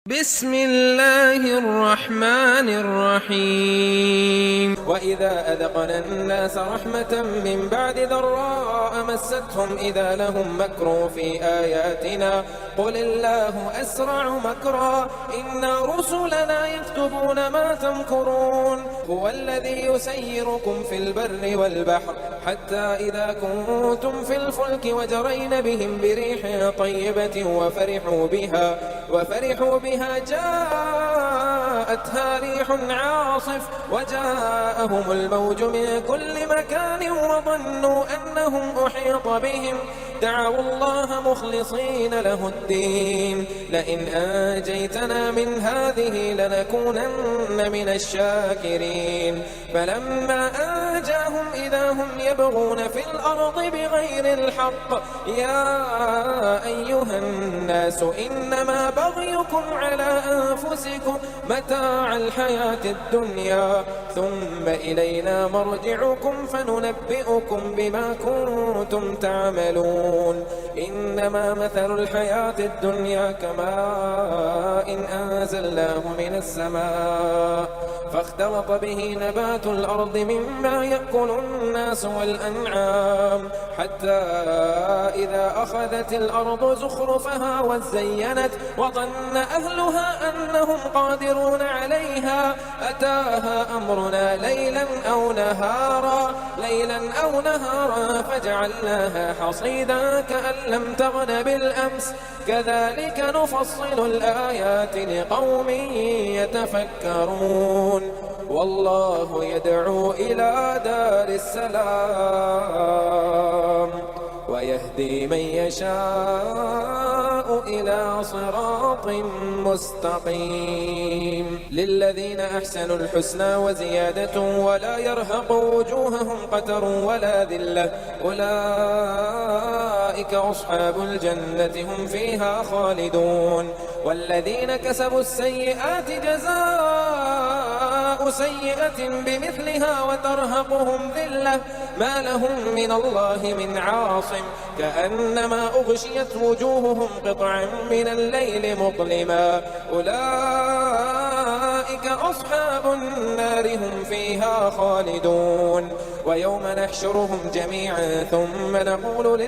بسم الله الرحمن الرحيم. وإذا أذقنا الناس رحمة من بعد ضراء مستهم إذا لهم مكر في آياتنا قل الله أسرع مكرا إن رسلنا يكتبون ما تمكرون. هو الذي يسيركم في البر والبحر حتى إذا كنتم في الفلك وجرين بهم بريح طيبة وفرحوا بها جاءتها ريح عاصف وجاءهم الموج من كل مكان وظنوا أنهم أحيط بهم دعوا الله مخلصين له الدين لئن أنجيتنا من هذه لنكونن من الشاكرين. فلما أنجاهم إذا هم يبغون في الأرض بغير الحق يا أيها الناس إنما بغيكم على أنفسكم متاع الحياة الدنيا ثم إلينا مرجعكم فننبئكم بما كنتم تعملون. إنما مثل الحياة الدنيا كماء إن أنزلناه من السماء فاختلط به نبات الأرض مما يأكل الناس والأنعام حتى إذا أخذت الأرض زخرفها وزينت وظن أهلها أنهم قادرون عليها أتاها أمرنا ليلا أو نهارا فجعلناها حصيدا كأن لم تغن بالأمس كذلك نفصل الآيات لقوم يتفكرون. والله يدعو إلى دار السلام ويهدي من يشاء إلى صراط مستقيم. للذين أحسنوا الحسنى وزيادة ولا يرهق وجوههم قتر ولا ذلة أولئك أصحاب الجنة هم فيها خالدون. والذين كسبوا السيئات جزاء سيئة بمثلها وترهقهم ذلة ما لهم من الله من عاصم كأنما أغشيت وجوههم قطعا من الليل مظلما أولئك أصحاب النار هم فيها خالدون. ويوم نحشرهم جميعا ثم نقول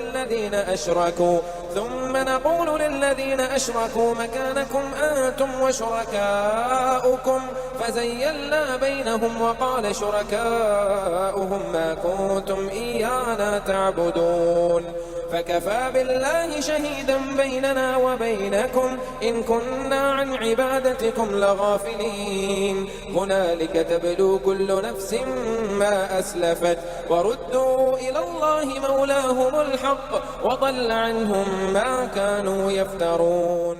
للذين أشركوا مكانكم أنتم وشركاؤكم فزيلنا بينهم وقال شركاؤهم ما كنتم إيانا تعبدون فكفى بالله شهيدا بيننا وبينكم إن كنا عن عبادتكم لغافلين. هنالك تبلو كل نفس ما أسلفت وردوا إلى الله مولاهم الحق وضل عنهم ما كانوا يفترون.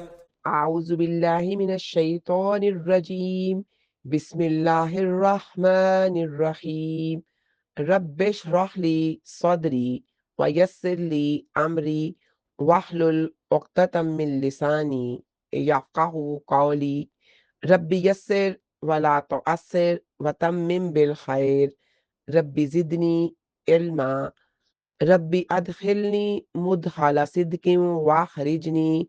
أعوذ بالله من الشيطان الرجيم بسم الله الرحمن الرحيم رب اشرح لي صدري ويسر لي أمري واحلل عقدة من لساني يفقهوا قولي رب يسر ولا تعسر وتمم بالخير رب زدني علما رب أدخلني مدخل صدق واخرجني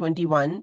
21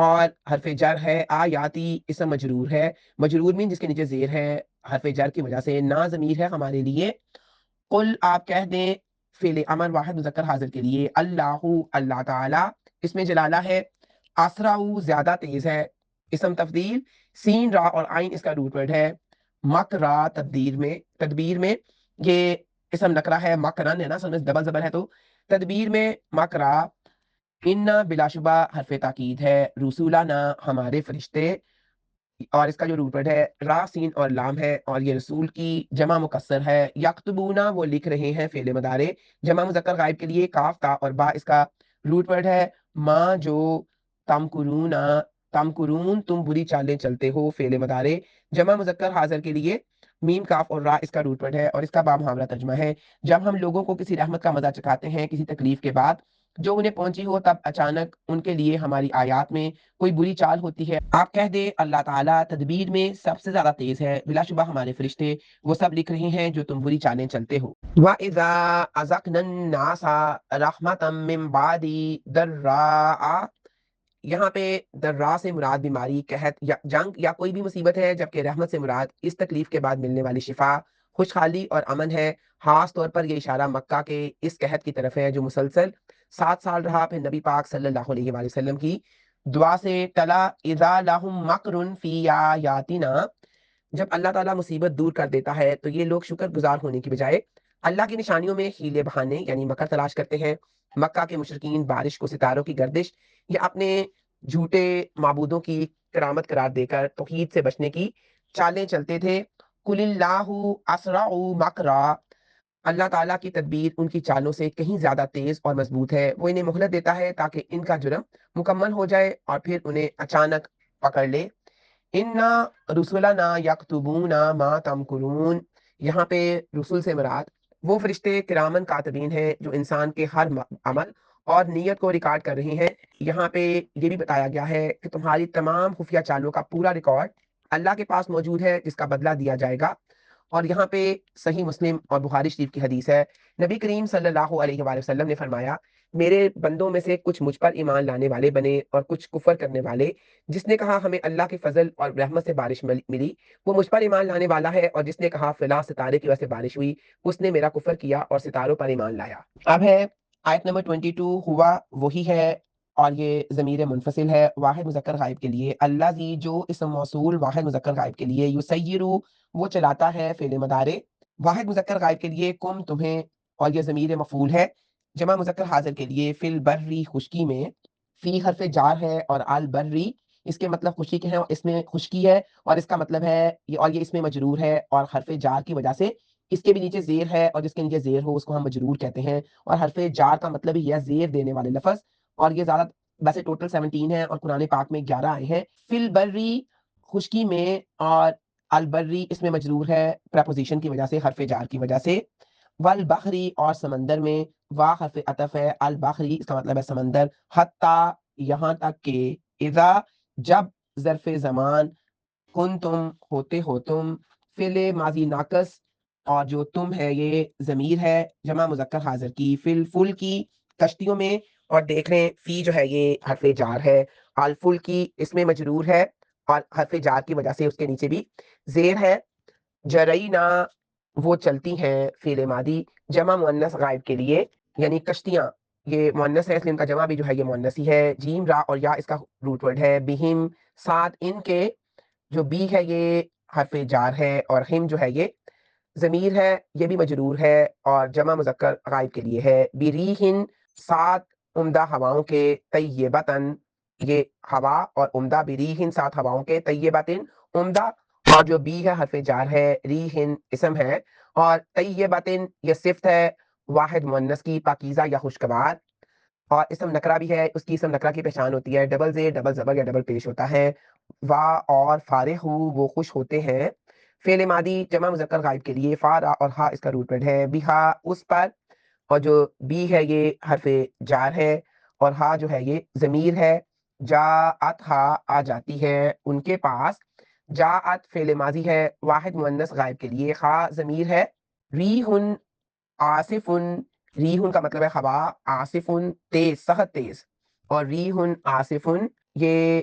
اور حرف جر ہے آیاتی، اسم مجرور ہے، مجرور مین جس کے نیچے زیر ہے حرف جر کی وجہ سے، نا ضمیر ہے ہمارے لیے، قل آپ کہہ دیں فعل امر واحد مذکر حاضر کے لیے، اللہ اللہ تعالی، اس میں جلالہ ہے، اسرع زیادہ تیز ہے، اسم تفضیل، سین را اور عین اس کا روٹ ورڈ ہے، مکرا تدبیر میں یہ اسم نکرہ ہے، مکرن ہے نا، اصل میں ڈبل زبر ہے، تو تدبیر میں مکرا، ان بلا شبہ حرف تاکید ہے، رسولنا ہمارے فرشتے، اور اس کا جو روٹ ورڈ ہے را سین اور لام ہے، اور یہ رسول کی جمع مکسر ہے، یکتبونا وہ لکھ رہے ہیں فعل مضارع، جمع مذکر غائب کے لیے کاف تا اور با اس کا روٹ ورڈ ہے، ماں جو تمکرونا تمکرون تم بری چالیں چلتے ہو فعل مضارع، جمع مذکر حاضر کے لیے میم کاف اور را اس کا روٹ ورڈ ہے، اور اس کا با محاورہ ترجمہ ہے، جب ہم لوگوں کو کسی رحمت کا مزہ چکھاتے ہیں کسی تکلیف کے بعد جو انہیں پہنچی ہو، تب اچانک ان کے لیے ہماری آیات میں کوئی بری چال ہوتی ہے، آپ کہہ دے اللہ تعالیٰ تدبیر میں سب سے زیادہ تیز ہے، بلا شبہ ہمارے فرشتے وہ سب لکھ رہے ہیں جو تم بری چالیں چلتے ہو۔ وَإِذَا أَذَقْنَا النَّاسَ رَحْمَةً مِّن بَعْدِ ضَرَّاءَ، یہاں پہ درا سے مراد بیماری، قحط یا جنگ یا کوئی بھی مصیبت ہے، جبکہ رحمت سے مراد اس تکلیف کے بعد ملنے والی شفا، خوشحالی اور امن ہے، خاص طور پر یہ اشارہ مکہ کے اس قحط کی طرف ہے جو مسلسل 7 سال رہا، پھر نبی پاک صلی اللہ علیہ وآلہ وسلم کی دعا سے ٹلا، اذا لہم مکر فی آیاتنا، جب اللہ تعالیٰ مصیبت دور کر دیتا ہے تو یہ لوگ شکر گزار ہونے کی بجائے اللہ کی نشانیوں میں ہیلے بہانے یعنی مکر تلاش کرتے ہیں، مکہ کے مشرکین بارش کو ستاروں کی گردش یا اپنے جھوٹے معبودوں کی کرامت قرار دے کر توحید سے بچنے کی چالیں چلتے تھے، قل اللہ اسرع مکرا، اللہ تعالیٰ کی تدبیر ان کی چالوں سے کہیں زیادہ تیز اور مضبوط ہے، وہ انہیں مہلت دیتا ہے تاکہ ان کا جرم مکمل ہو جائے اور پھر انہیں اچانک پکڑ لے، انا رسولنا یکتبون ما تمکرون، یہاں پہ رسول سے مراد وہ فرشتے کرامن کاتبین ہیں جو انسان کے ہر عمل اور نیت کو ریکارڈ کر رہے ہیں، یہاں پہ یہ بھی بتایا گیا ہے کہ تمہاری تمام خفیہ چالوں کا پورا ریکارڈ اللہ کے پاس موجود ہے جس کا بدلہ دیا جائے گا، اور یہاں پہ صحیح مسلم اور بخاری شریف کی حدیث ہے، نبی کریم صلی اللہ علیہ وآلہ وسلم نے فرمایا میرے بندوں میں سے کچھ مجھ پر ایمان لانے والے بنے اور کچھ کفر کرنے والے، جس نے کہا ہمیں اللہ کے فضل اور رحمت سے بارش ملی وہ مجھ پر ایمان لانے والا ہے، اور جس نے کہا فلاں ستارے کی وجہ سے بارش ہوئی اس نے میرا کفر کیا اور ستاروں پر ایمان لایا۔ اب ہے آیت نمبر 22، ہوا وہی ہے اور یہ ضمیر منفصل ہے واحد مذکر غائب کے لیے، اللہ زی جو اسم موصول واحد مذکر غائب کے لیے، یسیرو وہ چلاتا ہے فعل مضارع واحد مذکر غائب کے لیے، کم تمہیں، اور یہ ضمیر مفعول ہے جمع مذکر حاضر کے لیے، فی البری خشکی میں، فی حرف جار ہے اور البری اس کے مطلب خشکی کے ہیں، اور اس میں خشکی ہے اور اس کا مطلب ہے اور یہ اس میں مجرور ہے اور حرف جار کی وجہ سے اس کے بھی نیچے زیر ہے، اور جس کے نیچے زیر ہو اس کو ہم مجرور کہتے ہیں، اور حرف جار کا مطلب ہی ہے زیر دینے والے لفظ، اور یہ زیادہ ویسے ٹوٹل 17 ہے اور قرآن پاک میں 11 آئے ہیں، فی البری خشکی میں، اور البری اس میں مجرور ہے پریپوزیشن کی وجہ سے حرف جار کی وجہ سے، والبحری اور سمندر میں، وا حرف عطف ہے، البحری اس کا مطلب ہے سمندر، حتی یہاں تک کہ، اذا جب، ظرف زمان، کن تم ہوتے ہو تم، فعل ماضی ناقص اور جو تم ہے یہ ضمیر ہے جمع مذکر حاضر کی، فل فل کی کشتیوں میں، اور دیکھ رہے ہیں فی جو ہے یہ حرف جار ہے، الفل کی اس میں مجرور ہے اور حرف جار کی وجہ سے اس کے نیچے بھی زیر ہے، جرینا وہ چلتی ہیں فعل ماضی جمع مؤنث غائب کے لیے یعنی کشتیاں، یہ مؤنث ہے اس لیے ان کا جمع بھی جو ہے یہ مؤنث ہی ہے، جیم را اور یا اس کا روٹ ورڈ ہے، بہم ساتھ ان کے، جو بی ہے یہ حرف جار ہے اور ہم جو ہے یہ ضمیر ہے، یہ بھی مجرور ہے اور جمع مذکر غائب کے لیے ہے، بریحن سات عمدہ ہواؤں کے، طیبتن یہ ہوا اور عمدہ، بریحن سات ہواؤں کے، طیبتن عمدہ، اور جو بی ہے حرف جار ہے، ریحن اسم ہے، اور طیبتن یہ صفت ہے واحد مؤنث کی، پاکیزہ یا خوشگوار، اور اسم نکرہ بھی ہے، اس کی اسم نکرہ کی پہچان ہوتی ہے ڈبل زیر ڈبل زبر یا ڈبل پیش ہوتا ہے، وا اور فارغ وہ خوش ہوتے ہیں، فعل ماضی جمع مذکر غائب کے لیے، فارا اور ہا اس کا روٹ ورڈ ہے، بہا اس پر، اور جو بی ہے یہ حرف جار ہے اور ہا جو ہے یہ ضمیر ہے، جاءت ہا آ جاتی ہے ان کے پاس، جاءت فعل ماضی ہے واحد مؤنث غائب کے لیے، خا ضمیر ہے، ریحن آصفن، ریحن کا مطلب ہے ہوا، آصفن تیز سخت تیز، اور ریحن آصفن یہ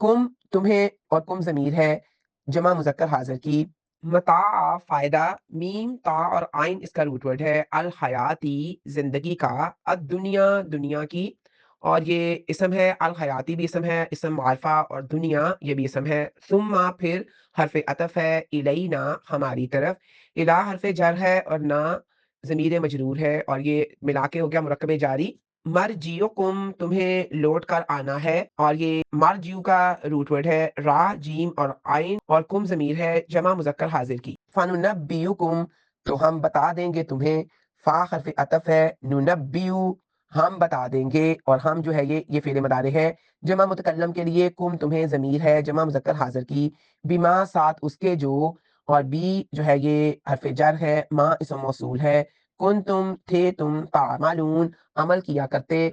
کم تمہیں، اور کم ضمیر ہے جمع مذکر حاضر کی، متاع فائدہ، میم تا اور آئین اس کا روٹ ورڈ ہے، الحیاتی زندگی کا، الدنیا دنیا کی، اور یہ اسم ہے، الحیاتی بھی اسم ہے، اسم معرفہ، اور دنیا یہ بھی اسم ہے، ثم پھر حرف عطف ہے، الینا ہماری طرف، الہ حرف جر ہے اور نا ضمیر مجرور ہے، اور یہ ملا کے ہو گیا مرکب جاری، مرجیوکم تمہیں لوٹ کر آنا ہے، اور یہ مرجیو کا روٹ ورڈ ہے، را جیم اور آئین، اور کم ضمیر ہے جمع مذکر حاضر کی، فننبئکم تو ہم بتا دیں گے تمہیں، فا حرف عطف ہے، ننبئو ہم بتا دیں گے، اور ہم جو ہے یہ فعل مضارع ہے، جمع متکلم کے لیے کم تمہیں ضمیر ہے جمع مذکر حاضر کی، بما ساتھ اس کے جو، اور بی جو ہے یہ حرف جر ہے، ما اسم موصول ہے، کن تم تھے تم، تعملون عمل کیا کرتے،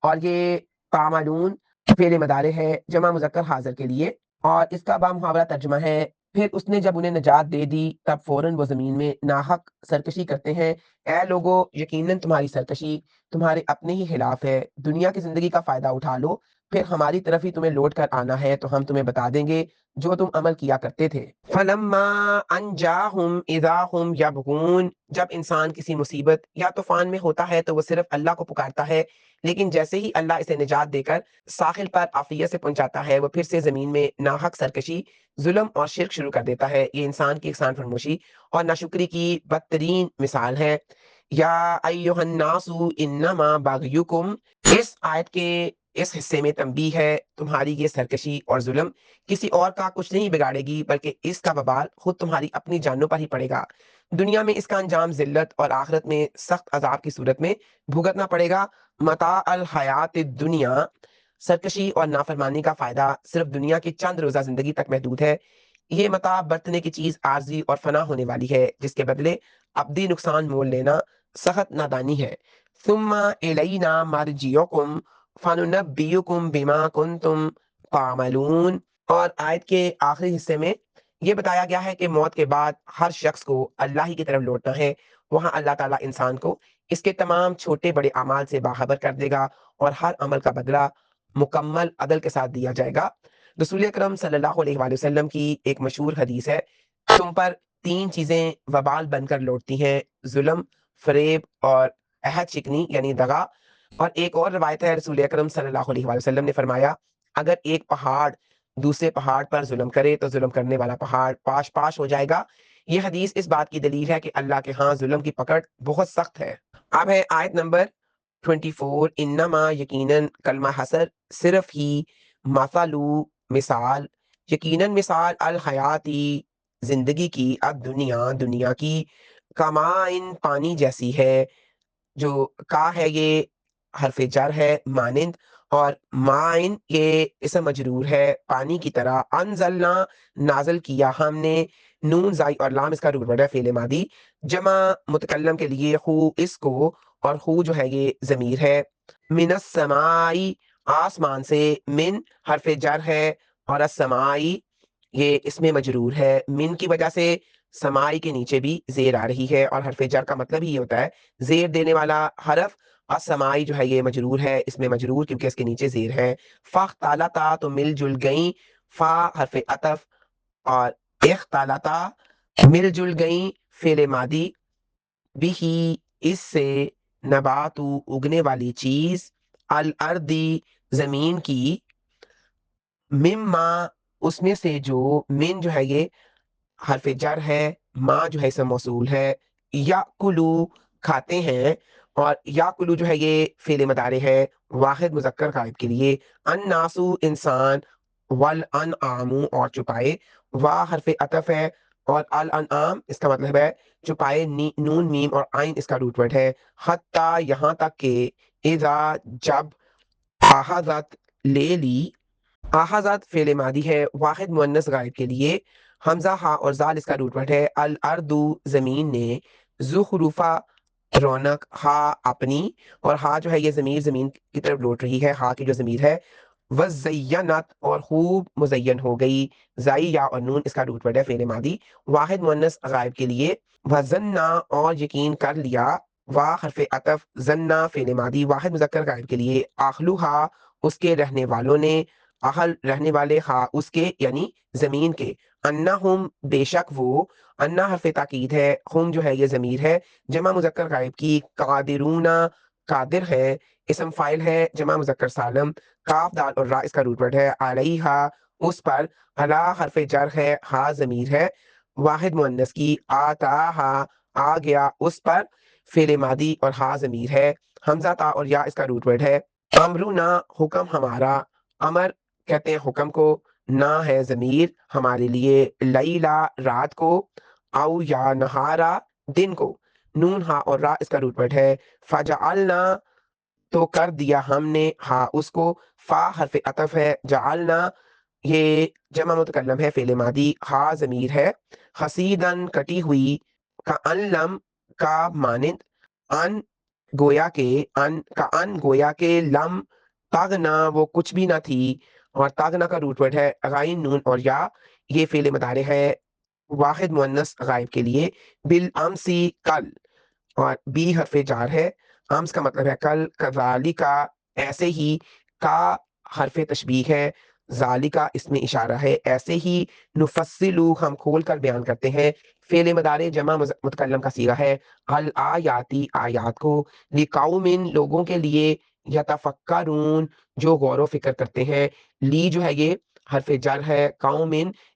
اور یہ تعملون فعل مضارع ہے جمع مذکر حاضر کے لیے، اور اس کا بامحاورہ ترجمہ ہے، پھر اس نے جب انہیں نجات دے دی تب فوراً وہ زمین میں ناحق سرکشی کرتے ہیں، اے لوگو یقیناً تمہاری سرکشی تمہارے اپنے ہی خلاف ہے، دنیا کی زندگی کا فائدہ اٹھا لو، پھر ہماری طرف ہی تمہیں لوٹ کر آنا ہے تو ہم تمہیں بتا دیں گے جو تم عمل کیا کرتے تھے۔ فَلَمَّا أَنْجَاهُمْ إِذَا هُمْ يَبْغُونَ جب انسان کسی مصیبت یا طوفان میں ہوتا ہے تو وہ صرف اللہ کو پکارتا ہے، لیکن جیسے ہی اللہ اسے نجات دے کر ساحل پر عافیت سے پہنچاتا ہے وہ پھر سے زمین میں ناحق سرکشی، ظلم اور شرک شروع کر دیتا ہے۔ یہ انسان کی احسان فرموشی اور ناشکری کی بدترین مثال ہے۔ یا ایہا الناس انما بغیکم، اس آیت کے اس حصے میں تنبیہ ہے، تمہاری یہ سرکشی اور ظلم کسی اور کا کچھ نہیں بگاڑے گی بلکہ اس کا وبال خود تمہاری اپنی جانوں پر ہی پڑے گا، دنیا میں اس کا انجام ذلت اور آخرت میں سخت عذاب کی صورت میں بھگتنا پڑے گا۔ متاع الحیات الدنیا، سرکشی اور نافرمانی کا فائدہ صرف دنیا کی چند روزہ زندگی تک محدود ہے، یہ متاع برتنے کی چیز عارضی اور فنا ہونے والی ہے جس کے بدلے ابدی نقصان مول لینا سخت نادانی ہے۔ ثم الینا مرجعکم فننبئکم بما کنتم تعملون، اور آیت کے آخری حصے میں یہ بتایا گیا ہے کہ موت کے بعد ہر شخص کو اللہ ہی کی طرف لوٹنا ہے، وہاں اللہ تعالیٰ انسان کو اس کے تمام چھوٹے بڑے اعمال سے باخبر کر دے گا اور ہر عمل کا بدلہ مکمل عدل کے ساتھ دیا جائے گا۔ رسول اکرم صلی اللہ علیہ وآلہ وسلم کی ایک مشہور حدیث ہے، تم پر تین چیزیں وبال بن کر لوٹتی ہیں، ظلم، فریب اور عہد شکنی یعنی دغا، اور ایک اور روایت ہے رسول اکرم صلی اللہ علیہ وآلہ وسلم نے فرمایا اگر ایک پہاڑ دوسرے پہاڑ پر ظلم کرے تو ظلم کرنے والا پہاڑ پاش پاش ہو جائے گا۔ یہ حدیث اس بات کی دلیل ہے کہ اللہ کے ہاں ظلم کی پکڑ بہت سخت ہے۔ اب ہے آیت نمبر 24، انما یقیناً کلمہ حسر صرف ہی، مثلو مثال، یقیناً مثال، الحیاتی زندگی کی، اب دنیا کی، کمائن پانی جیسی ہے، جو کا ہے یہ حرف جر ہے، مانند، اور مائن یہ اسم مجرور ہے، پانی کی طرح، انزلنا نازل کیا ہم نے، نون زائی اور لام اس کا روٹ ورڈ ہے فعل ماضی، جمع متکلم کے لیے خو اس کو، اور خو جو ہے یہ ضمیر ہے، من السمائی آسمان سے، من حرف جر ہے اور السمائی یہ اس میں مجرور ہے، من کی وجہ سے سمائی کے نیچے بھی زیر آ رہی ہے، اور حرف جر کا مطلب ہی یہ ہوتا ہے زیر دینے والا حرف، السمائی جو ہے یہ مجرور ہے، اس میں مجرور کیونکہ اس کے نیچے زیر ہے، فاختلطا تو مل جل گئیں، فا حرف عطف اور اختلطا مل جل گئیں فعل ماضی، بھی اس سے، نباتو اگنے والی چیز، الارضی زمین کی، مما اس میں سے جو، من جو ہے یہ حرف جر ہے، ما جو ہے اسم موصول ہے، یاکلو کھاتے ہیں، اور یاکلو جو ہے یہ فعل مضارع ہے واحد مذکر غائب کے لیے، الناسو انسان، والانعام اور چپائے، وا حرف عطف ہے اور الانعام اس کا مطلب ہے چپائے، نون میم اور عین اس کا روٹ ورڈ ہے، حتیٰ یہاں تک کہ، اذا جب، احاظت لے لی، احاظت فعل ماضی ہے واحد مؤنث غائب کے لیے، حمزہ ہا اور زال اس کا روٹ ورڈ ہے، الارض زمین نے، زخرفا رونق، ہا اپنی، اور ہا جو ہے یہ ضمیر زمین کی طرف لوٹ رہی ہے، ہا کی جو ضمیر ہے، وزینت اور خوب مزین ہو گئی، زائی یا اور نون اس کا روٹ ورڈ ہے فعل ماضی واحد مؤنث غائب کے لیے، وزنا اور یقین کر لیا، وا حرف عطف، زنا فعل ماضی واحد مذکر غائب کے لیے، آخلوہا اس کے رہنے والوں نے، اہل رہنے والے ہا اس کے یعنی زمین کے، انہم بے شک وہ، انا حرف تاکید ہے، ہم جو ہے یہ ضمیر ہے جمع مذکر غائب کی، قادرون قادر ہے، اسم فائل ہے جمع مذکر سالم، کاف دال اور را اس کا روٹ ورڈ ہے، علیہا اس پر، علا حرف جر ہے، ہا ضمیر ہے واحد مؤنث کی، آتا آ گیا اس پر، فعل ماضی اور ہا ضمیر ہے، حمزہ تا اور یا اس کا روٹ ورڈ ہے، امرنا حکم ہمارا، امر کہتے ہیں حکم کو، نہ ہے ضمیر ہمارے لیے، لیلا رات کو، او یا نہارا دن کو، نون ہا اور را اس کا روٹ ورڈ ہے، فجعلنا تو کر دیا ہم نے، ہا اس کو، فا حرف عطف ہے، جعلنا یہ جمع متکلم ہے فعل ماضی، ہا ضمیر ہے، حسیدن کٹی ہوئی، کا ان لم کا مانند، ان گویا کے، ان کا ان گویا کے، لم تاغنا وہ کچھ بھی نہ تھی، اور تاغنا کا روٹ ورڈ ہے غائن نون اور یا، یہ فعل مضارع ہے واحد مؤنث غائب کے لیے، بالامسی کل، اور بی حرف جار ہے، امس کا مطلب ہے کل، کذالکا ایسے ہی، کا حرف تشبیہ ہے، ذالکا اس میں اشارہ ہے، ایسے ہی، نفصلو ہم کھول کر بیان کرتے ہیں، فعل مضارع جمع متکلم کا صیغہ ہے، الآیاتی آیات کو، لقوم لوگوں کے لیے، یتفکرون جو غور و فکر کرتے ہیں، لی جو ہے یہ حرف جر ہے، قوم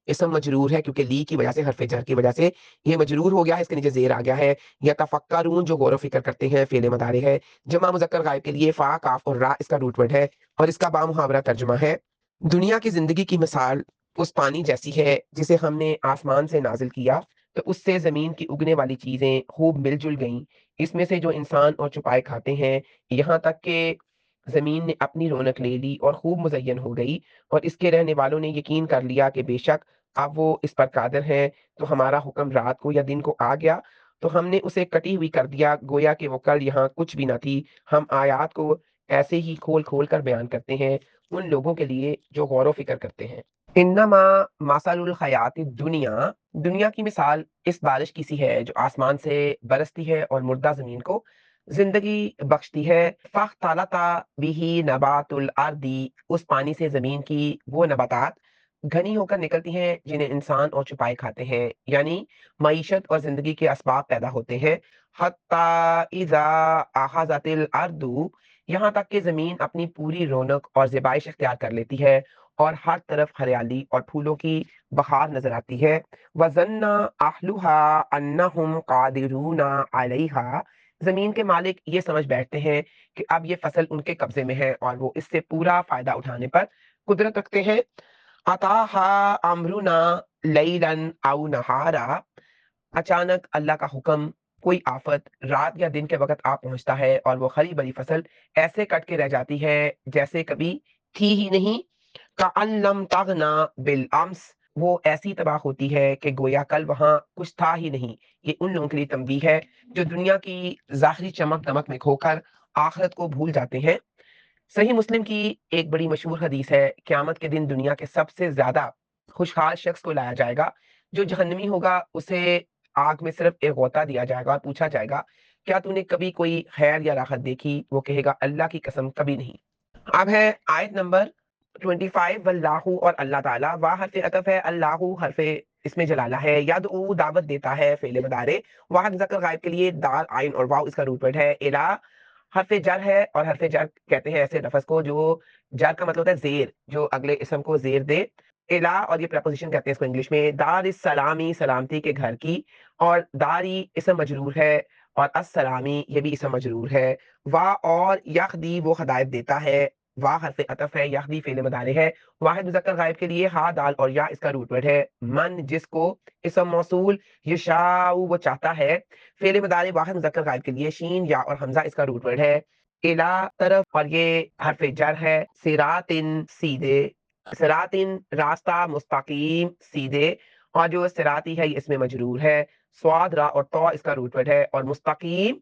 اسم مجرور ہے کیونکہ لی کی وجہ سے حرف جر کی وجہ سے یہ مجرور ہو گیا ہے، اس کے نیچے زیر آ گیا ہے، یتفکرون جو غور و فکر کرتے ہیں، فعل مضارع ہے جمع مذکر غائب کے لیے، فا کاف اور را اس کا روٹ ورڈ ہے، اور اس کا بامحاورہ ترجمہ ہے، دنیا کی زندگی کی مثال اس پانی جیسی ہے جسے ہم نے آسمان سے نازل کیا تو اس سے زمین کی اگنے والی چیزیں خوب مل جل گئیں، اس میں سے جو انسان اور چپائے کھاتے ہیں، یہاں تک کہ زمین نے اپنی رونق لے لی اور خوب مزین ہو گئی، اور اس کے رہنے والوں نے یقین کر لیا کہ بے شک اب وہ اس پر قادر ہیں، تو ہمارا حکم رات کو یا دن کو آ گیا تو ہم نے اسے کٹی ہوئی کر دیا گویا کہ وہ کل یہاں کچھ بھی نہ تھی، ہم آیات کو ایسے ہی کھول کھول کر بیان کرتے ہیں ان لوگوں کے لیے جو غور و فکر کرتے ہیں۔ انما مثل الحیات الدنیا، دنیا کی مثال اس بارش کی سی ہے جو آسمان سے برستی ہے اور مردہ زمین کو زندگی بخشتی ہے، فاختلط به نبات الارض، اس پانی سے زمین کی وہ نباتات گھنی ہو کر نکلتی ہیں جنہیں انسان اور چھپائے کھاتے ہیں، یعنی معیشت اور زندگی کے اسباب پیدا ہوتے ہیں، حتی اذا اخذت الارض، یہاں تک کہ زمین اپنی پوری رونق اور زیبائش اختیار کر لیتی ہے اور ہر طرف ہریالی اور پھولوں کی بہار نظر آتی ہے، وَظَنَّ أَهْلُهَا أَنَّهُمْ قَادِرُونَ عَلَيْهَا، زمین کے مالک یہ سمجھ بیٹھتے ہیں کہ اب یہ فصل ان کے قبضے میں ہے اور وہ اس سے پورا فائدہ اٹھانے پر قدرت رکھتے ہیں، أَتَاهَا أَمْرُنَا لَيْلًا أَوْ نَهَارًا، اچانک اللہ کا حکم کوئی آفت رات یا دن کے وقت آ پہنچتا ہے اور وہ ہری بری فصل ایسے کٹ کے رہ جاتی ہے جیسے کبھی تھی ہی نہیں، کأن لم تغنا بالامس، وہ ایسی تباہ ہوتی ہے کہ گویا کل وہاں کچھ تھا ہی نہیں، یہ ان لوگوں کے لیے تنبیہ ہے جو دنیا کی ظاہری چمک دمک میں کھو کر آخرت کو بھول جاتے ہیں۔ صحیح مسلم کی ایک بڑی مشہور حدیث ہے، قیامت کے دن دنیا کے سب سے زیادہ خوشحال شخص کو لایا جائے گا، جو جہنمی ہوگا اسے آگ میں صرف ایک غوطہ دیا جائے گا اور پوچھا جائے گا کیا تو نے کبھی کوئی خیر یا راحت دیکھی، وہ کہے گا اللہ کی قسم کبھی نہیں۔ اب ہے آیت نمبر 25، واللہ اور اللہ تعالیٰ، واہ حرف عطف ہے، اللہ حرف اس میں جلالہ ہے، یدعو دعوت دیتا ہے فعل مضارع واحد مذکر غائب کے لیے، دال عین اور واو اس کا روٹ ورڈ ہے، الہ حرف جر ہے، اور حرف جر کہتے ہیں ایسے لفظ کو جو جر کا مطلب ہوتا ہے زیر، جو اگلے اسم کو زیر دے، الہ اور یہ پریپوزیشن کہتے ہیں اس کو انگلش میں، دار السلامی سلامتی کے گھر کی، اور داری اسم مجرور ہے اور السلامی یہ بھی اسم مجرور ہے، وا اور یخدی وہ ہدایت دیتا ہے، وا حرف عطف ہے، یخدی فعل مضارع ہے واحد مذکر غائب کے لیے، ہا دال اور یا اس کا روٹ ورڈ ہے، من جس کو، اسم موصول، یشاء وہ چاہتا ہے، فعل مضارع واحد مذکر غائب کے لیے، شین یا اور حمزہ اس کا روٹ ورڈ ہے، الا طرف اور یہ حرف جر ہے، صراطن سیدھے، صراطن راستہ، مستقیم سیدھے، اور جو صراطی ہے یہ اس میں مجرور ہے، سواد را اور تو اس کا روٹ ورڈ ہے، اور مستقیم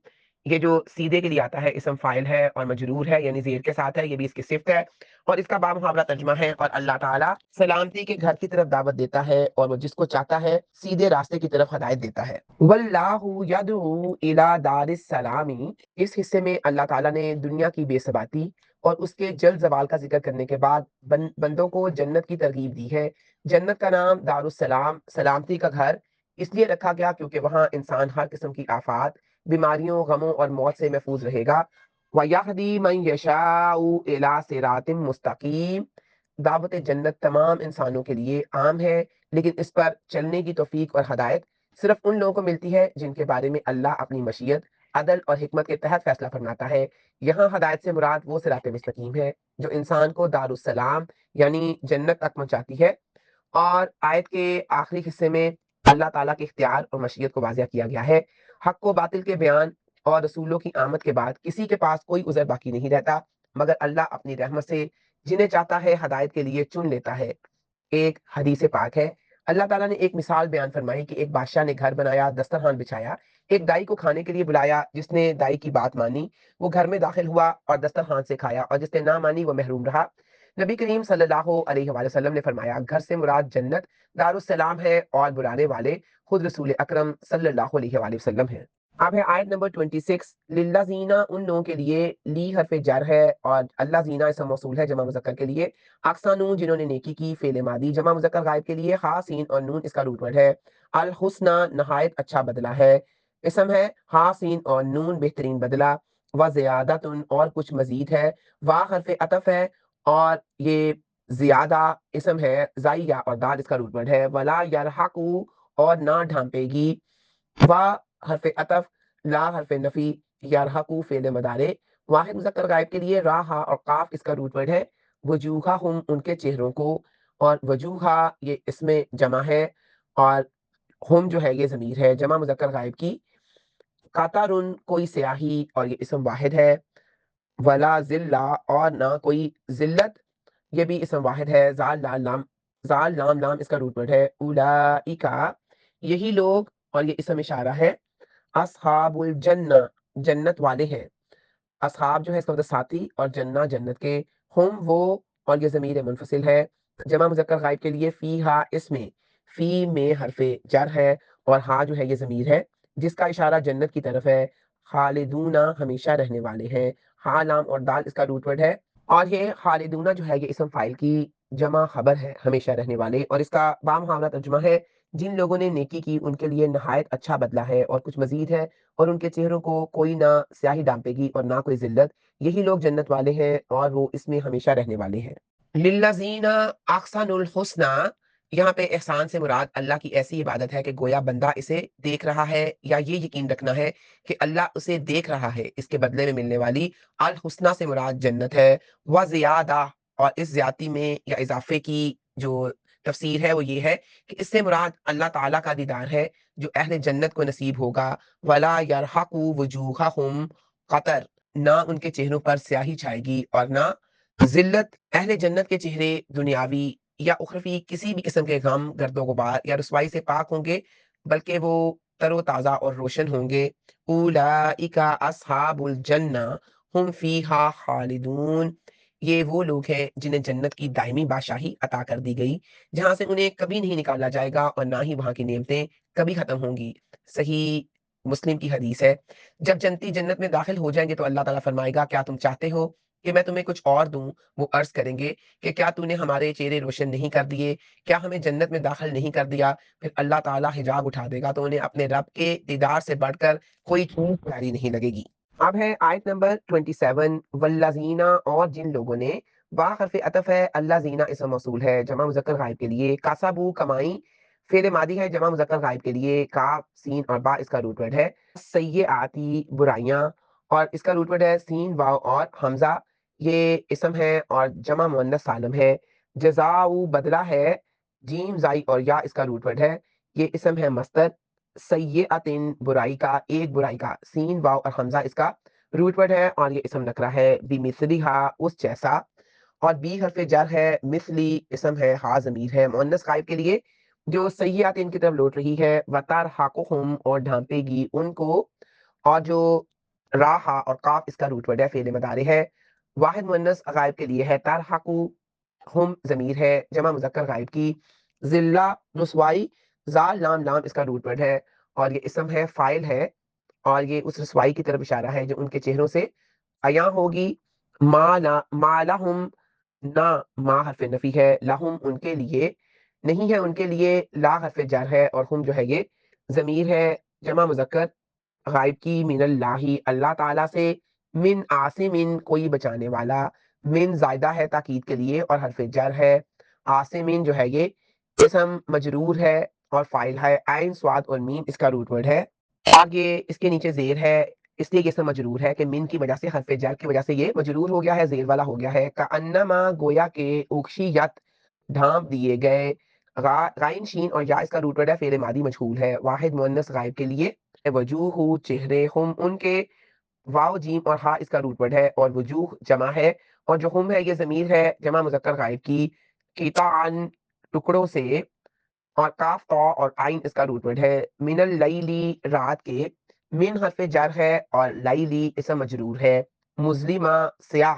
یہ جو سیدھے کے لیے آتا ہے اسم فائل ہے اور مجرور ہے یعنی زیر کے ساتھ ہے، یہ بھی اس کی صفت ہے، اور اس کا بامحاورہ ترجمہ ہے، اور اللہ تعالیٰ سلامتی کے گھر کی طرف دعوت دیتا ہے اور وہ جس کو چاہتا ہے سیدھے راستے کی طرف ہدایت دیتا ہے، واللہ یدعو الی دار السلام، اس حصے میں اللہ تعالیٰ نے دنیا کی بے ثباتی اور اس کے جلد زوال کا ذکر کرنے کے بعد بندوں کو جنت کی ترغیب دی ہے۔ جنت کا نام دارالسلام، سلامتی کا گھر، اس لیے رکھا گیا کیونکہ وہاں انسان ہر قسم کی آفات، بیماریوں، غموں اور موت سے محفوظ رہے گا۔ وَيَهْدِي مَن يَشَاءُ إِلَىٰ صِرَاطٍ مُسْتَقِيمٍ۔ دعوت جنت تمام انسانوں کے لیے عام ہے، لیکن اس پر چلنے کی توفیق اور ہدایت صرف ان لوگوں کو ملتی ہے جن کے بارے میں اللہ اپنی مشیت، عدل اور حکمت کے تحت فیصلہ فرماتا ہے۔ یہاں ہدایت سے مراد وہ صراط مستقیم ہے جو انسان کو دارالسلام یعنی جنت تک پہنچاتی ہے۔ اور آیت کے آخری حصے میں اللہ تعالیٰ کے اختیار اور مشیت کو واضح کیا گیا ہے۔ حق و باطل کے بیان اور رسولوں کی آمد کے بعد کسی کے پاس کوئی عذر باقی نہیں رہتا، مگر اللہ اپنی رحمت سے جنہیں چاہتا ہے ہدایت کے لیے چن لیتا ہے۔ ایک حدیث پاک ہے، اللہ تعالیٰ نے ایک مثال بیان فرمائی کہ ایک بادشاہ نے گھر بنایا، دسترخوان بچھایا، ایک دائی کو کھانے کے لیے بلایا، جس نے دائی کی بات مانی وہ گھر میں داخل ہوا اور دسترخوان سے کھایا، اور جس نے نہ مانی وہ محروم رہا۔ نبی کریم صلی اللہ علیہ وآلہ وسلم نے فرمایا گھر سے مراد جنت دارالسلام ہے اور بلانے والے خود رسول اکرم صلی اللہ علیہ وآلہ وسلم ہیں۔ اب ہے آیت نمبر 26، للذین، ان لوگوں کے لیے، لی حرف جر ہے اور اللہ زینہ اسم موصول ہے جمع مذکر کے لیے، احسنوا جنہوں نے نیکی کی، فعل ماضی جمع مذکر غائب کے لیے، ہا سین اور نون اس کا روٹ ورڈ ہے، الحسنی نہایت اچھا بدلہ ہے، اسم ہے، ہا سین اور نون بہترین بدلہ، و زیادت اور کچھ مزید ہے، وا حرف عطف ہے اور یہ زیادہ اسم ہے، زائیا اور دال اس کا روٹ ورڈ ہے، ولا یرحقو اور نہ ڈھانپے گی، وا حرف عطف، لا حرف نفی، یرحقو فعل مضارع، واحد مذکر غائب کے لیے، را ہا اور قاف اس کا روٹ ورڈ ہے، وجوہہم ان کے چہروں کو، اور وجوہا یہ اسم جمع ہے اور ہم جو ہے یہ ضمیر ہے جمع مذکر غائب کی، قطرن کوئی سیاہی اور یہ اسم واحد ہے، ولا ذلہ اور نہ کوئی ذلت، یہ بھی اسم واحد ہے، زال لام لام اس کا روٹ ورڈ ہے، اولئک یہی لوگ اور یہ اسم اشارہ ہے، اصحاب الجنہ جنت والے ہیں، اصحاب جو ہے اس کا مطلب ساتھی اور جنہ جنت کے، ہم وہ اور یہ ضمیر منفصل ہے، جمع مذکر غائب کے لیے، فی ہا اس میں، فی میں حرف جر ہے اور ہا جو ہے یہ ضمیر ہے جس کا اشارہ جنت کی طرف ہے، خالدون ہمیشہ رہنے والے ہیں، ہا لام اور دال اس کا روٹ ورڈ ہے، اور یہ خالدون جو ہے یہ اسم فاعل کی جمع خبر ہے ہمیشہ رہنے والے، اور اس کا بامحاورہ ترجمہ ہے جن لوگوں نے نیکی کی ان کے لیے نہایت اچھا بدلہ ہے اور کچھ مزید ہے، اور ان کے چہروں کو کوئی نہ سیاہی ڈانپے گی اور نہ کوئی ذلت، یہی لوگ جنت والے ہیں اور وہ اس میں ہمیشہ رہنے والے ہیں۔ للذین احسنوا الحسنی، یہاں پہ احسان سے مراد اللہ کی ایسی عبادت ہے کہ گویا بندہ اسے دیکھ رہا ہے، یا یہ یقین رکھنا ہے کہ اللہ اسے دیکھ رہا ہے، اس کے بدلے میں ملنے والی الحسنی سے مراد جنت ہے، و زیادہ اور اس زیادتی میں یا اضافے کی جو تفسیر ہے وہ یہ ہے کہ اس سے مراد اللہ تعالیٰ کا دیدار ہے جو اہل جنت کو نصیب ہوگا، ولا یرحق وجوہہم قطر، نہ ان کے چہروں پر سیاہی چھائے گی اور نہ ذلت، اہل جنت کے چہرے دنیاوی یا اخروی کسی بھی قسم کے غم، گرد و غبار یا رسوائی سے پاک ہوں گے، بلکہ وہ تر و تازہ اور روشن ہوں گے۔ اولئک اصحاب الجنہ ہم فیہا خالدون، یہ وہ لوگ ہیں جنہیں جنت کی دائمی بادشاہی عطا کر دی گئی جہاں سے انہیں کبھی نہیں نکالا جائے گا اور نہ ہی وہاں کی نعمتیں کبھی ختم ہوں گی۔ صحیح مسلم کی حدیث ہے، جب جنتی جنت میں داخل ہو جائیں گے تو اللہ تعالیٰ فرمائے گا کیا تم چاہتے ہو کہ میں تمہیں کچھ اور دوں؟ وہ عرض کریں گے کہ کیا تو نے ہمارے چہرے روشن نہیں کر دیے، کیا ہمیں جنت میں داخل نہیں کر دیا؟ پھر اللہ تعالیٰ حجاب اٹھا دے گا تو انہیں اپنے رب کے دیدار سے بڑھ کر کوئی چیز پیاری نہیں لگے گی۔ اب ہے آیت نمبر 27، والذین اور جن لوگوں نے، با حرف عطف ہے، اللہ زینہ اسم موصول ہے جمع مذکر غائب کے لیے، کاسبو کمائی فعل ماضی ہے جمع مذکر غائب کے لیے، کاف سین اور با اس کا روٹ ورڈ ہے، سیئاتی برائیاں اور اس کا روٹ ورڈ ہے سین واو اور حمزہ، یہ اسم ہے اور جمع مؤنث سالم ہے، جزاؤ بدلہ ہے، جیم زائی اور یا اس کا روٹ ورڈ ہے، یہ اسم ہے مصدر، سیئاتن برائی کا، ایک برائی کا، سین واو اور حمزہ اس کا روٹ ورڈ ہے اور یہ اسم نکرہ ہے، بمثلھا اس جیسا، اور بی حرف جر ہے، مثلی اسم ہے، ہا ضمیر ہے مؤنث غائب کے لیے جو سیئات ان کی طرف لوٹ رہی ہے، وترحقہم اور ڈھانپے گی ان کو، اور جو را ہا اور قاف اس کا روٹ ورڈ ہے فعل مضارع ہے، واحد مؤنث غائب کے لیے ہے، ترحقو ہم ضمیر ہے جمع مذکر غائب کی، ذلہ رسوائی، زال لام لام اس کا روٹ ورڈ ہے اور یہ اسم ہے، فاعل ہے، اور یہ اس رسوائی کی طرف اشارہ ہے جو ان کے چہروں سے عیاں ہوگی، ما لہم، نہ، ما حرف نفی ہے، لہم ان کے لیے، نہیں ہے ان کے لیے، لا حرف جر ہے، اور ہم جو ہے یہ ضمیر ہے جمع مذکر غائب کی، من اللہ اللہ تعالیٰ سے، من عاصم کوئی بچانے والا، من زائدہ ہے تاکید کے لیے اور حرف جر ہے، عاصم جو ہے یہ اسم مجرور ہے اور فائل ہے، عین سواد اور میم اس کا روٹ ورڈ ہے، آگے اس کے نیچے زیر ہے، اس لیے یہ اسم مجرور ہے کہ من کی وجہ سے حرف جر کی وجہ سے یہ مجرور ہو گیا ہے، زیر والا ہو گیا ہے، کأنما گویا کے، اکشیت ڈھانپ دیے گئے، غائن شین اور یا اس کا روٹ ورڈ ہے، فعل ماضی مجہول ہے، واحد مؤنث غائب کے لیے، وجوہ چہرے، ہم ان کے، واو جیم اور ہا اس کا روٹ ورڈ ہے، اور وجوہ جمع ہے، اور جو ہم ہے یہ ضمیر ہے جمع مذکر غائب کی، قطعاً ٹکڑوں سے، اور کاف طا اور آئین اس کا روٹ ورڈ ہے، من اللیلی رات کے، من حرف جر ہے اور لیلی اسم مجرور ہے، مظلمہ سیاہ،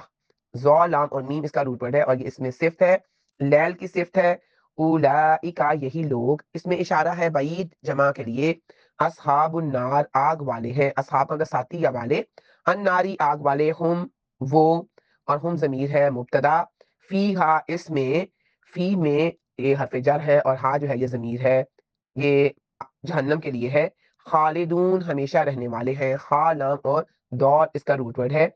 ذو لام اور میم اس کا روٹ ورڈ ہے، اور یہ اس میں صفت ہے، لیل کی صفت ہے، اولئک یہی لوگ، اس میں اشارہ ہے بعید جمع کے لیے، اصحاب النار آگ والے ہیں، اصحاب کا ساتھی یا والے، الناری آگ والے، ہم وہ، اور ہم ضمیر ہے مبتدا، فیہا اس میں، فی میں یہ حرف جر ہے اور ہا جو ہے یہ ضمیر ہے، یہ جہنم کے لیے ہے، خالدون ہمیشہ رہنے والے ہیں، خالام اور دور اس کا روٹ ورڈ ہے،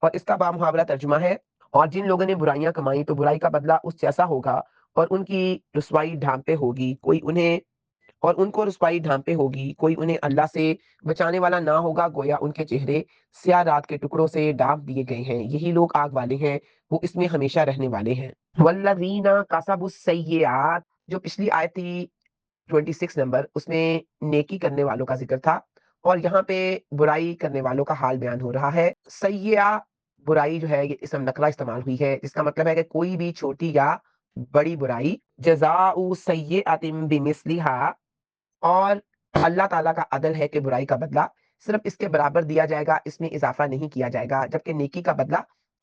اور اس کا بامحاورہ ترجمہ ہے، اور جن لوگوں نے برائیاں کمائیں تو برائی کا بدلہ اس جیسا ہوگا، اور ان کی رسوائی ڈھانپے ہوگی، کوئی انہیں، اور ان کو رسوائی ڈھانپے ہوگی، کوئی انہیں اللہ سے بچانے والا نہ ہوگا، گویا ان کے چہرے سیاہ رات کے ٹکڑوں سے ڈانپ دیے گئے ہیں، یہی لوگ آگ والے ہیں، وہ اس میں ہمیشہ رہنے والے ہیں، والذین کسبوا السیئات، جو پچھلی آیت تھی 26 نمبر، اس میں نیکی کرنے والوں کا ذکر تھا، اور یہاں پہ برائی کرنے والوں کا حال بیان ہو رہا ہے، سیئہ برائی جو ہے یہ اسم نکرہ استعمال ہوئی ہے، جس کا مطلب ہے کہ کوئی بھی چھوٹی یا بڑی برائی، جزاء سیئۃ بمثلھا، اور اللہ تعالیٰ کا عدل ہے کہ برائی کا بدلہ صرف اس کے برابر دیا جائے گا، اس میں اضافہ نہیں کیا جائے گا، جبکہ نیکی کا بدلہ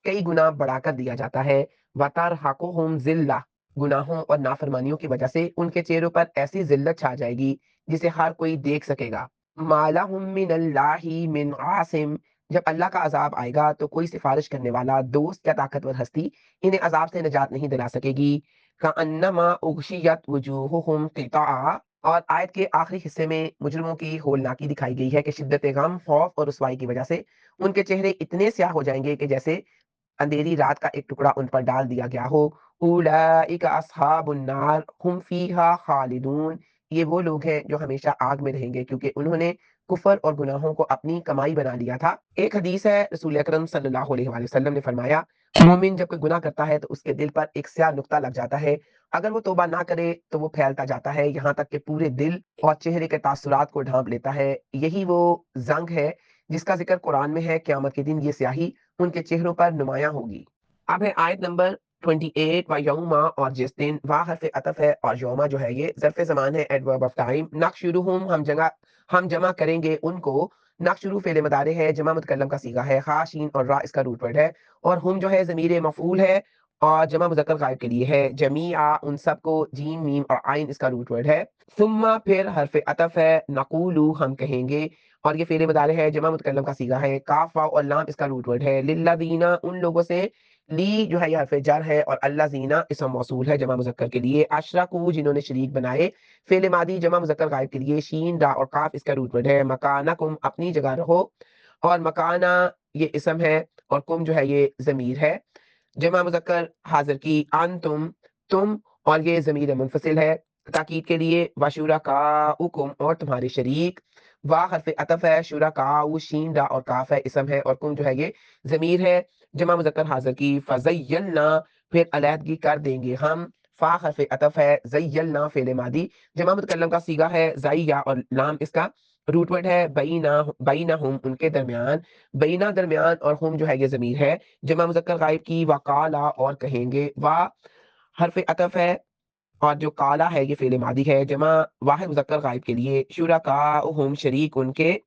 کئی گنا بڑھا کر دیا جاتا ہے، وَتَرْحَقُهُمْ ذِلَّةٌ، گناہوں اور نافرمانیوں کی وجہ سے ان کے چہروں پر ایسی ذلت چھا جائے گی جسے ہر کوئی دیکھ سکے گا، مَا لَهُم مِّنَ اللَّهِ مِنْ عَاصِمٍ، جب اللہ کا عذاب آئے گا تو کوئی سفارش کرنے والا دوست یا طاقتور ہستی انہیں عذاب سے نجات نہیں دلا سکے گی، کَأَنَّمَا أُغْشِيَتْ وُجُوهُهُمْ قِطَعًا، اور آیت کے آخری حصے میں مجرموں کی ہولناکی دکھائی گئی ہے کہ شدت غم، خوف اور رسوائی کی وجہ سے ان کے چہرے اتنے سیاہ ہو جائیں گے کہ جیسے اندھیری رات کا ایک ٹکڑا ان پر ڈال دیا گیا ہو، اولئک اصحاب النار ہم فیہا خالدون، یہ وہ لوگ ہیں جو ہمیشہ آگ میں رہیں گے کیونکہ انہوں نے کفر اور گناہوں کو اپنی کمائی بنا لیا تھا۔ ایک حدیث ہے، رسول اکرم صلی اللہ علیہ وآلہ وسلم نے فرمایا، مومن جب کوئی گناہ کرتا ہے تو اس کے دل پر ایک سیاہ نقطہ لگ جاتا ہے، اگر وہ توبہ نہ کرے تو وہ پھیلتا جاتا ہے یہاں تک کہ پورے دل اور چہرے کے تاثرات کو ڈھانپ لیتا ہے، یہی وہ زنگ ہے جس کا ذکر قرآن میں ہے، قیامت کے دن یہ سیاہی ان کے چہروں پر نمایاں ہوگی۔ اب ہے آیت نمبر 28، و یوما، اور جس دن، وا حرف عطف ہے اور یوما جو ہے یہ ظرف زمان ہے، ایڈورب آف ٹائم، نقشرہم ہم جمع کریں گے ان کو، نقشرو فعل مضارع ہے جمع متکلم کا صیغہ ہے، خا شین اور را اس کا روٹ ورڈ ہے، اور ہم جو ہے ضمیر مفعول ہے اور جمع مذکر غائب کے لیے ہے، جمیعا ان سب کو، جیم میم اور عین اس کا روٹ ورڈ ہے، ثم پھر حرف عطف ہے، نقولو ہم کہیں گے، اور یہ فعل مضارع ہے جمع متکلم کا صیغہ ہے، کاف واو اور لام اس کا روٹ ورڈ ہے، للذین ان لوگوں سے، لی جو ہے یہ حرف جر ہے اور اللہ زینا اسم موصول ہے جمع مذکر کے لیے، اشرکو جنہوں نے شریک بنائے، فعل ماضی جمع مذکر غائب کے لیے، شین را اور کاف اس کا روٹ ورڈ ہے، مکانکم اپنی جگہ رہو، اور مکانا یہ اسم ہے اور کم جو ہے یہ ضمیر ہے جمع مذکر حاضر کی، انتم تم، اور یہ ضمیر منفصل ہے تاکید کے لیے، وشرکاؤکم اور تمہارے شریک، وا حرف عطف ہے، شرکاؤ شین را اور کاف ہے اسم ہے، اور کم جو ہے یہ ضمیر ہے جمع مذکر حاضر کی، فزیلنا پھر علیحدگی کر دیں گے ہم، فا حرف عطف ہے، زیلنا فعل ماضی جمع متکلم کا صیغہ ہے، زیا اور لام اس کا روٹ ورڈ ہے، بینہم ان کے درمیان، بینا درمیان، اور ہم جو ہے یہ ضمیر ہے جمع مذکر غائب کی، وقالا اور کہیں گے، وا حرف عطف ہے اور جو کالا ہے یہ فعل ماضی ہے جمع واحد مذکر غائب کے لیے، شرکاؤہم شریک ان کے،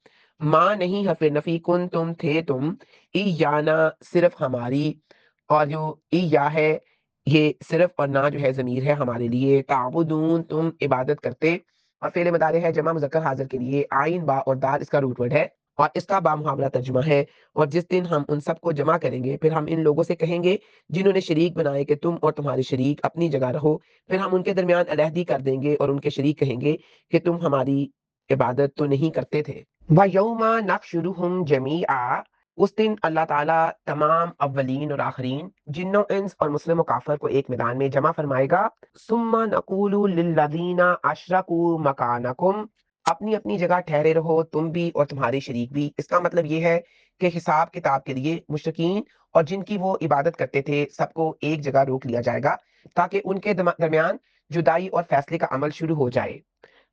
ماں نہیں حرف نفی، کن تم تھے تم، ایانا صرف ہماری، اور جو ایا ہے یہ صرف اور نہ جو ہے ضمیر ہے ہمارے لیے، تعبدون تم عبادت کرتے، اور فعل مضارع ہے جمع مذکر حاضر کے لیے، عین با اور دال اس کا روٹ ورڈ ہے، اور اس کا بامحاورہ ترجمہ ہے، اور جس دن ہم ان سب کو جمع کریں گے پھر ہم ان لوگوں سے کہیں گے جنہوں نے شریک بنائے کہ تم اور تمہارے شریک اپنی جگہ رہو، پھر ہم ان کے درمیان علیحدگی کر دیں گے اور ان کے شریک کہیں گے کہ تم ہماری عبادت تو نہیں کرتے تھے۔ وَيَوْمَ نَحْشُرُهُمْ جَمِيعًا، اس دن اللہ تعالیٰ تمام اولین اور آخرین جنوں انس اور مسلم و کافر کو ایک میدان میں جمع فرمائے گا۔ ثُمَّ نَقُولُ لِلَّذِينَ أَشْرَكُوا مَكَانَكُمْ، اپنی اپنی جگہ ٹھہرے رہو تم بھی اور تمہارے شریک بھی۔ اس کا مطلب یہ ہے کہ حساب کتاب کے لیے مشرکین اور جن کی وہ عبادت کرتے تھے سب کو ایک جگہ روک لیا جائے گا تاکہ ان کے درمیان جدائی اور فیصلے کا عمل شروع ہو جائے۔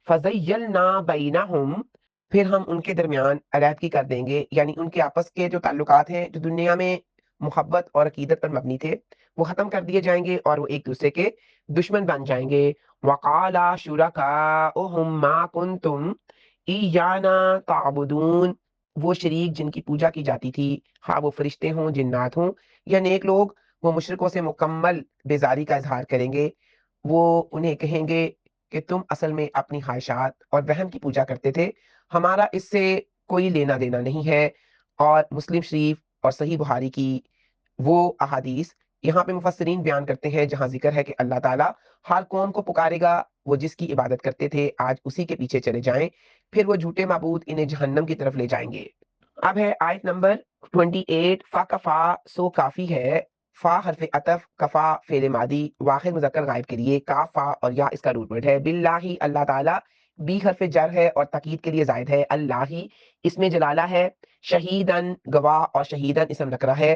فَزَيَّلْنَا بَيْنَهُمْ، پھر ہم ان کے درمیان علیحدگی کر دیں گے، یعنی ان کے آپس کے جو تعلقات ہیں جو دنیا میں محبت اور عقیدت پر مبنی تھے وہ ختم کر دیے جائیں گے اور وہ ایک دوسرے کے دشمن بن جائیں گے۔ وَقَالَ شُرَكَاؤُهُم مَّا كُنتُمْ إِيَّانَا تَعْبُدُونَ، وہ شریک جن کی پوجا کی جاتی تھی، ہاں وہ فرشتے ہوں، جنات ہوں یا نیک لوگ، وہ مشرکوں سے مکمل بیزاری کا اظہار کریں گے۔ وہ انہیں کہیں گے کہ تم اصل میں اپنی خواہشات اور وہم کی پوجا کرتے تھے، ہمارا اس سے کوئی لینا دینا نہیں ہے۔ اور مسلم شریف اور صحیح بخاری کی وہ احادیث یہاں پہ مفسرین بیان کرتے ہیں جہاں ذکر ہے کہ اللہ تعالیٰ ہر قوم کو پکارے گا، وہ جس کی عبادت کرتے تھے آج اسی کے پیچھے چلے جائیں، پھر وہ جھوٹے معبود انہیں جہنم کی طرف لے جائیں گے۔ اب ہے آیت نمبر 28، فا کفا، سو کافی ہے۔ فا حرف عطف، کفا فعل ماضی واحد مذکر غائب کے لیے، کاف فا اور یا اس کا روٹ ورڈ ہے۔ باللہ، اللہ تعالیٰ، بی حرف جر ہے اور تاکید کے لیے زائد ہے، اللہ اس میں جلالہ ہے۔ شہیدن گواہ اور شہیدن اسم نکرہ ہے،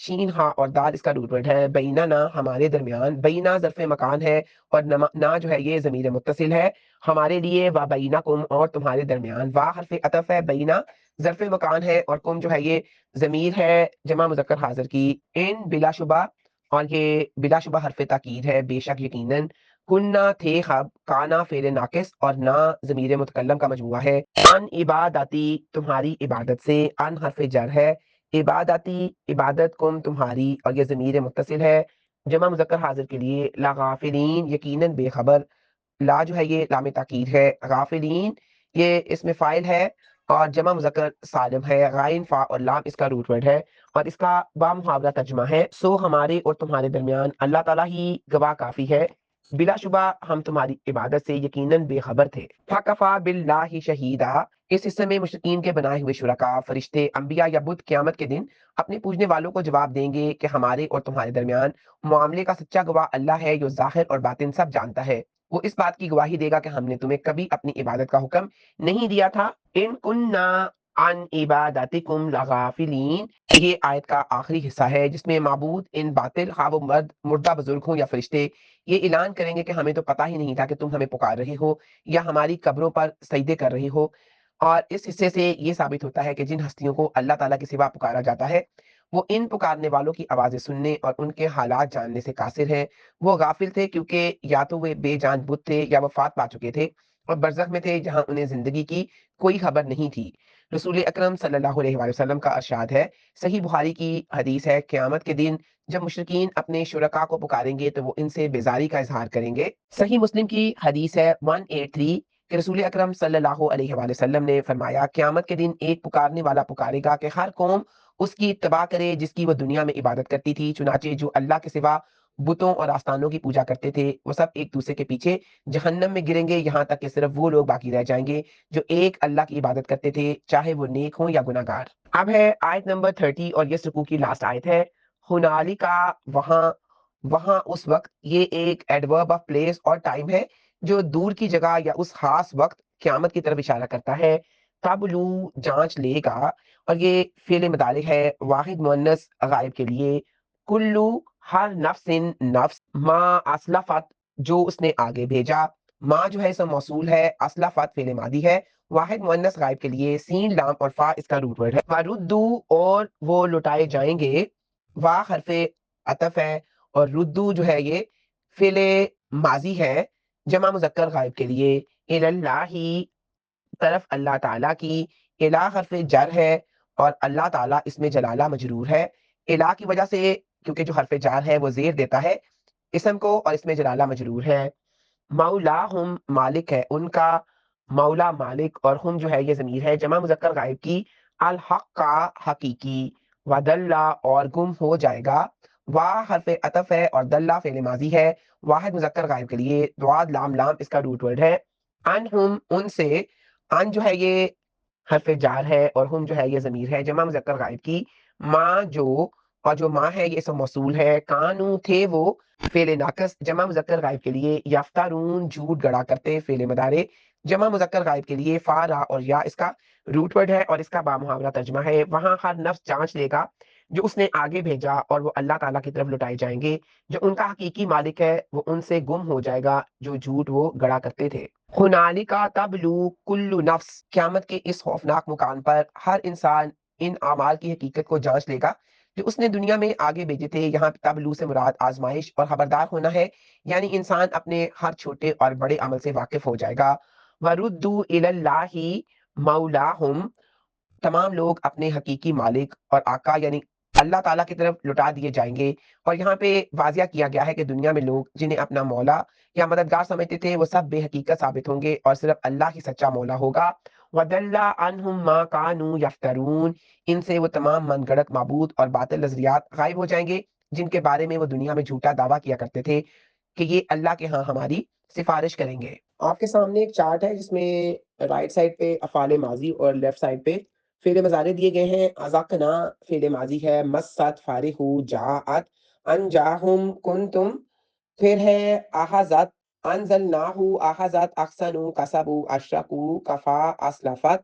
شین ہا اور دال اس کا روٹ ورڈ ہے۔ بیننا ہمارے درمیان، بینا ظرف مکان ہے اور نا جو ہے یہ ضمیر متصل ہے ہمارے لیے، و بینکم اور تمہارے درمیان، وا حرف عطف ہے، بینا ظرف مکان ہے اور کم جو ہے یہ ضمیر ہے جمع مذکر حاضر کی، ان بلا شبہ، اور یہ بلا شبہ حرف تاکید ہے، بے شک یقیناً، کننا تھے خب، کانا فعل ناقص اور نا ضمیر متکلم کا مجموعہ ہے۔ ان عبادتی تمہاری عبادت سے، ان حرف جر ہے، عبادتی عبادت کم تمہاری اور یہ ضمیر متصل ہے جمع مذکر حاضر کے لیے، لا غافلین یقیناً بے خبر، لا جو ہے یہ لام تاکید ہے، غافلین یہ اس میں فائل ہے اور جمع مذکر سالم ہے، غائن فا اور لام اس کا روٹ ورڈ ہے اور اس کا بامحاورہ ترجمہ ہے، سو ہمارے اور تمہارے درمیان اللہ تعالیٰ ہی گواہ کافی ہے، بلا شبہ ہم تمہاری عبادت سے یقیناً بے خبر تھے۔ فَكَفَى بِاللَّهِ شَهِيدًا، اس حصے میں مشرکین کے بنائے ہوئے شرکاء، فرشتے، انبیاء یا بت قیامت کے دن اپنے پوجنے والوں کو جواب دیں گے کہ ہمارے اور تمہارے درمیان معاملے کا سچا گواہ اللہ ہے جو ظاہر اور باطن سب جانتا ہے۔ وہ اس بات کی گواہی دے گا کہ ہم نے تمہیں کبھی اپنی عبادت کا حکم نہیں دیا تھا۔ ان کننا عن عبادتکم لغافلین، یہ آیت کا آخری حصہ ہے جس میں معبود ان باطل، خواہ وہ مرد مردہ بزرگ ہوں یا فرشتے، یہ اعلان کریں گے کہ ہمیں تو پتہ ہی نہیں تھا کہ تم ہمیں پکار رہے ہو یا ہماری قبروں پر سجدے کر رہے ہو۔ اور اس حصے سے یہ ثابت ہوتا ہے کہ جن ہستیوں کو اللہ تعالیٰ کے سوا پکارا جاتا ہے وہ ان پکارنے والوں کی آوازیں سننے اور ان کے حالات جاننے سے قاصر ہیں۔ وہ غافل تھے کیونکہ یا تو وہ بے جان بت تھے یا وفات پا چکے تھے اور برزخ میں تھے جہاں انہیں زندگی کی کوئی خبر نہیں تھی۔ رسول اکرم صلی اللہ علیہ وآلہ وسلم کا ارشاد ہے، صحیح بخاری کی حدیث ہے، قیامت کے دن جب مشرکین اپنے شرکاء کو پکاریں گے تو وہ ان سے بیزاری کا اظہار کریں گے۔ صحیح مسلم کی حدیث ہے 183 کہ رسول اکرم صلی اللہ علیہ وآلہ وسلم نے فرمایا، قیامت کے دن ایک پکارنے والا پکارے گا کہ ہر قوم اس کی اتباع کرے جس کی وہ دنیا میں عبادت کرتی تھی، چنانچہ جو اللہ کے سوا بتوں اور آستانوں کی پوجا کرتے تھے وہ سب ایک دوسرے کے پیچھے جہنم میں گریں گے، یہاں تک کہ صرف وہ لوگ باقی رہ جائیں گے جو ایک اللہ کی عبادت کرتے تھے، چاہے وہ نیک ہوں یا گناہ گار۔ اب ہے آیت نمبر 30 اور یہ سکوع کی لاسٹ آیت ہے، ہنالکا، وہاں، وہاں اس وقت، یہ ایک ایڈورب آف پلیس اور ٹائم ہے جو دور کی جگہ یا اس خاص وقت قیامت کی طرف اشارہ کرتا ہے۔ تبلو جانچ لے گا اور یہ فعل متعلق ہے واحد مؤنث غائب کے لیے، کلو ہر نفس نفس، ما اسلفت جو اس نے آگے بھیجا، ما جو ہے اسم موصول ہے، اسلفت فعل ماضی ہے واحد مؤنث غائب کے لیے، سین لام اور فا اس کا روٹ ورڈ ہے۔ وردو اور وہ لوٹائے جائیں گے، وا حرف عطف ہے اور ردو جو ہے یہ فعل ماضی ہے جمع مذکر غائب کے لیے، اللہ طرف اللہ تعالیٰ کی، الہ حرف جر ہے اور اللہ تعالیٰ اس میں جلالہ مجرور ہے، الہ کی وجہ سے کیونکہ جو حرف جار ہے وہ زیر دیتا ہے اسم کو اور اس میں جلالہ مجرور ہے۔ مولا ہم مالک ہے ان کا، مولا مالک، اور ہم جو ہے یہ ضمیر ہے جمع مذکر غائب کی، الحق کا حقیقی، ودلہ اور گم ہو جائے گا، واہ حرف عطف ہے اور دلہ فعل ماضی ہے واحد مذکر غائب کے لیے، دعاد لام لام اس کا روٹ ورڈ ہے، انہم ان سے، ان جو ہے یہ حرف جار ہے اور ہم جو ہے یہ ضمیر ہے جمع مذکر غائب کی، ماں جو، اور جو ماں ہے یہ اسم موصول ہے، کانو تھے وہ فعل ناقص جمع مذکر غائب کے لیے، یفترون جھوٹ گڑا کرتے فعل مضارع جمع مذکر غائب کے لیے، فارا اور یا اس کا روٹ ورڈ ہے اور اس کا بامحاورہ ترجمہ ہے، وہاں ہر نفس جانچ لے گا جو اس نے آگے بھیجا اور وہ اللہ تعالیٰ کی طرف لٹائے جائیں گے، جو ان کا حقیقی مالک ہے وہ ان سے گم ہو جائے گا جو جھوٹ وہ گڑا کرتے تھے۔ ہنالکا تبلو کل نفس، قیامت کے اس خوفناک مقام پر ہر انسان ان اعمال کی حقیقت کو جانچ لے گا جو اس نے دنیا میں آگے بھیجے تھے۔ یہاں پہ تبلو سے مراد آزمائش اور خبردار ہونا ہے، یعنی انسان اپنے ہر چھوٹے اور بڑے عمل سے واقف ہو جائے گا۔ وَرُدُّوا إِلَى اللَّهِ مَوْلَاهُمْ، تمام لوگ اپنے حقیقی مالک اور آقا یعنی اللہ تعالیٰ کی طرف لٹا دیے جائیں گے، اور یہاں پہ واضح کیا گیا ہے کہ دنیا میں لوگ جنہیں اپنا مولا یا مددگار سمجھتے تھے وہ سب بے حقیقت ثابت ہوں گے اور صرف اللہ ہی سچا مولا ہوگا۔ وَضَلَّ عَنْهُمْ مَا كَانُوا يَفْتَرُونَ، ان سے وہ تمام من گھڑت معبود اور باطل نظریات غائب ہو جائیں گے جن کے بارے میں وہ دنیا میں جھوٹا دعویٰ کیا کرتے تھے کہ یہ اللہ کے ہاں ہماری سفارش کریں گے۔ آپ کے سامنے ایک چارٹ ہے جس میں رائٹ سائڈ پہ افعال ماضی اور لیفٹ سائڈ پہ فعل مضارع دیے گئے ہیں۔ ازقنا فعل ماضی ہے، مست فارغ، جاءت انجاہم کنتم، پھر ہے احزت انزلناہ احزت احسنوا کسبوا اشرکوا کفا اسلفت،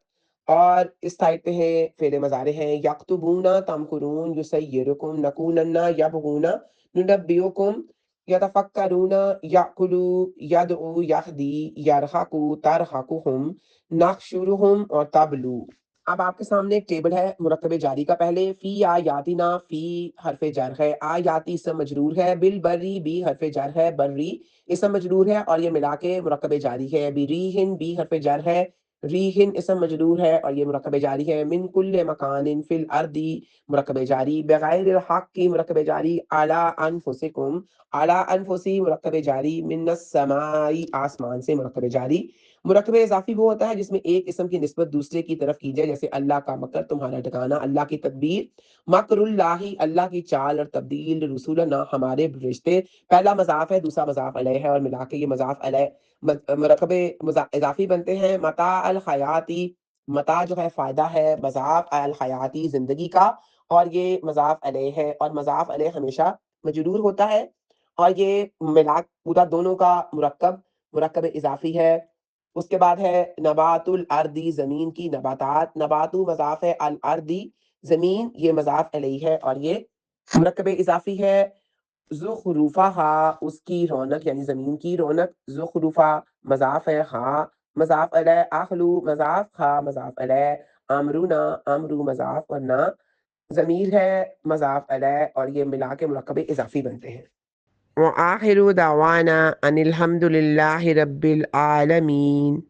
اور اس سائڈ پہ ہے فعل مضارع ہیں، یکتبون تمکرون یسیرکم نکونن یبغون ننبئکم یتفکرون یأکلوا یدعو یہدی یرحقوا ترحقہم نحشرہم اور تبلو۔ اب آپ کے سامنے ایک ٹیبل ہے مرکب جاری کا، پہلے فی آیاتنا، فی حرف جر ہے، آیاتی اسم مجرور ہے، بالبری بی حرف جر ہے، بری اسم مجرور ہے اور یہ ملا کے مرکب جاری ہے، بریہن بی حرف جر ہے، ریہن اسم مجرور ہے اور یہ مرکب جاری ہے، من کل مکان فی الارض مرکب جاری، بغیر الحق کی مرکب جاری، علی انفسکم علی انفسی مرکب جاری، من السماء آسمان سے مرکب جاری۔ مرکب اضافی وہ ہوتا ہے جس میں ایک اسم کی نسبت دوسرے کی طرف کی جائے، جیسے اللہ کا مکر تمہارا ٹھکانہ، اللہ کی تدبیر، مکر اللہ اللہ کی چال اور تبدیل، رسولنا ہمارے رشتے، پہلا مضاف ہے دوسرا مضاف علیہ ہے اور ملا کے یہ مضاف علیہ مرکب اضافی بنتے ہیں۔ متاع الحیاتی، متاع جو ہے فائدہ ہے، مضاف الحیاتی زندگی کا، اور یہ مضاف علیہ ہے اور مضاف علیہ ہمیشہ مجرور ہوتا ہے، اور یہ ملا پورا دونوں کا مرکب اضافی ہے۔ اس کے بعد ہے نبات الارضی، زمین کی نباتات، نباتو مضاف ہے، الارضی زمین یہ مضاف علیہ ہے اور یہ مرکب اضافی ہے۔ زخرفہا اس کی رونق یعنی زمین کی رونق، زخرفہ مضاف ہے، ہاں مضاف علیہ، اخلو مضاف، ہاں مضاف علیہ، امرونا امرو مضاف اور نا ضمیر ہے مضاف علیہ، اور یہ ملا کے مرکب اضافی بنتے ہیں۔ وآخر دعوانا ان الحمد للہ رب العالمین۔